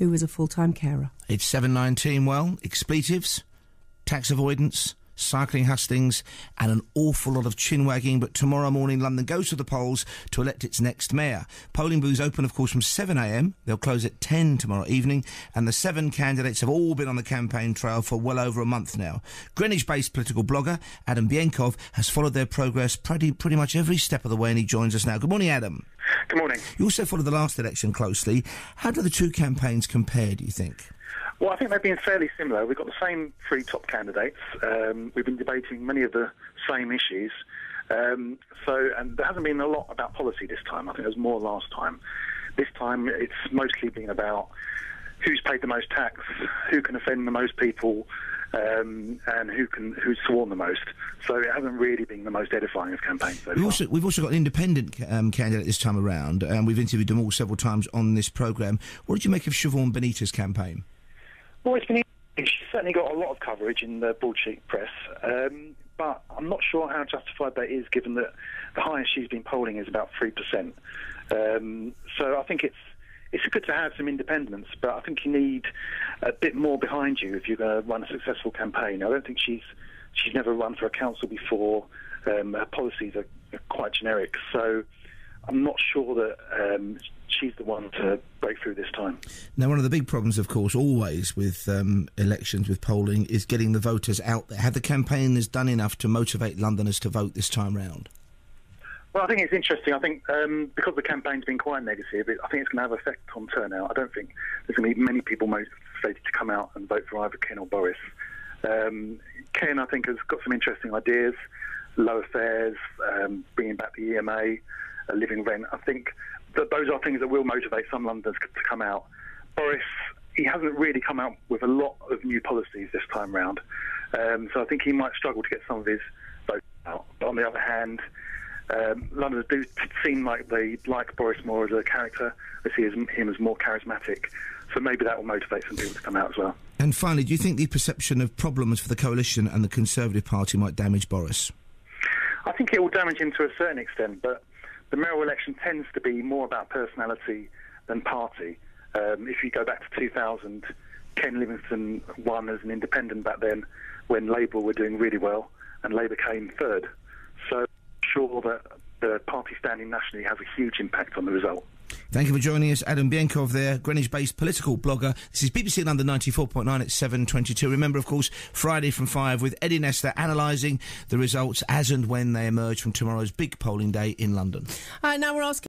who was a full-time carer. It's 7:19, well, expletives, tax avoidance, cycling hustings and an awful lot of chin-wagging, but tomorrow morning London goes to the polls to elect its next mayor. Polling booths open, of course, from 7am. They'll close at 10 tomorrow evening, and the 7 candidates have all been on the campaign trail for well over a month now. Greenwich-based political blogger Adam Bienkov has followed their progress pretty much every step of the way, and he joins us now. Good morning, Adam. Good morning. You also followed the last election closely. How do the two campaigns compare, do you think? Well, I think they've been fairly similar. We've got the same 3 top candidates. We've been debating many of the same issues. And there hasn't been a lot about policy this time. I think there was more last time. This time it's mostly been about who's paid the most tax, who can offend the most people, and who's sworn the most. So it hasn't really been the most edifying of campaigns so far. We've also got an independent candidate this time around, and we've interviewed them all several times on this programme. What did you make of Siobhan Benita's campaign? Well, it's been interesting. She's certainly got a lot of coverage in the broadsheet press, but I'm not sure how justified that is, given that the highest she's been polling is about 3%. So I think it's good to have some independence, but I think you need a bit more behind you if you're going to run a successful campaign. I don't think she's never run for a council before. Her policies are quite generic, so I'm not sure that she's the one to break through this time. Now, one of the big problems, of course, always with elections, with polling, is getting the voters out there. Have the campaigners done enough to motivate Londoners to vote this time round? Well, I think it's interesting. I think because the campaign's been quite negative, I think it's going to have an effect on turnout. I don't think there's going to be many people motivated to come out and vote for either Ken or Boris. Ken, I think, has got some interesting ideas, lower fares, bringing back the EMA, living rent. I think that those are things that will motivate some Londoners to come out. Boris, he hasn't really come out with a lot of new policies this time round, so I think he might struggle to get some of his votes out. But on the other hand, Londoners do seem like they like Boris more as a character. They see him as more charismatic, so maybe that will motivate some people to come out as well. And finally, do you think the perception of problems for the coalition and the Conservative Party might damage Boris? I think it will damage him to a certain extent, but the mayoral election tends to be more about personality than party. If you go back to 2000, Ken Livingstone won as an independent back then when Labour were doing really well, and Labour came third. So I'm sure that the party standing nationally has a huge impact on the result. Thank you for joining us, Adam Bienkov there, Greenwich-based political blogger. This is BBC London 94.9 at 7:22. Remember, of course, Friday from 5 with Eddie Nestor analysing the results as and when they emerge from tomorrow's big polling day in London. Now we're asking